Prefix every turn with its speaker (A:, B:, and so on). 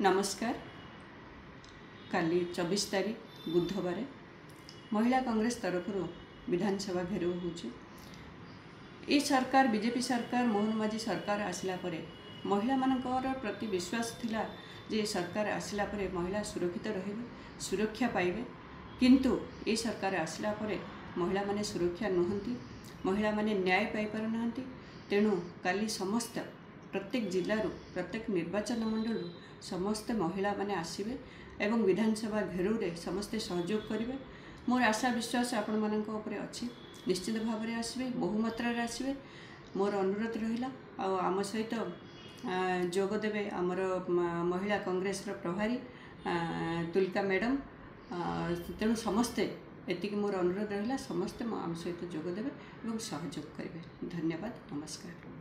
A: नमस्कार। काली 24 तारीख बुधवार महिला कांग्रेस तरफ विधानसभा घेराव हो सरकार बीजेपी सरकार मोहन माझी सरकार आसला परे महिला मानकर प्रति विश्वास थिला जे सरकार आसला परे महिला सुरक्षित रहिबे सुरक्षा पाइबे किंतु ये सरकार आसला परे महिला माने सुरक्षा नुहंती महिला माने न्याय पाई पार नाहंती। तेणु काली समस्त प्रत्येक जिल्लारू प्रत्येक निर्वाचन मंडल समस्त महिला माने आसीबे एवं विधानसभा घेराव रे समस्ते सहयोग करिवे। मोर आशा विश्वास आपण मानक ऊपर अछि निश्चित भाव में आसबे बहुमात्रा रे आसबे। मोर अनुरोध रहिला आम सहित जोग देबे आमर महिला कांग्रेस रो प्रभारी तुलिका मैडम। तेणु समस्ते एतिक मोर अनुरोध रहिला समस्ते आम सहित जोग देबे और सहयोग करिवे। धन्यवाद। नमस्कार।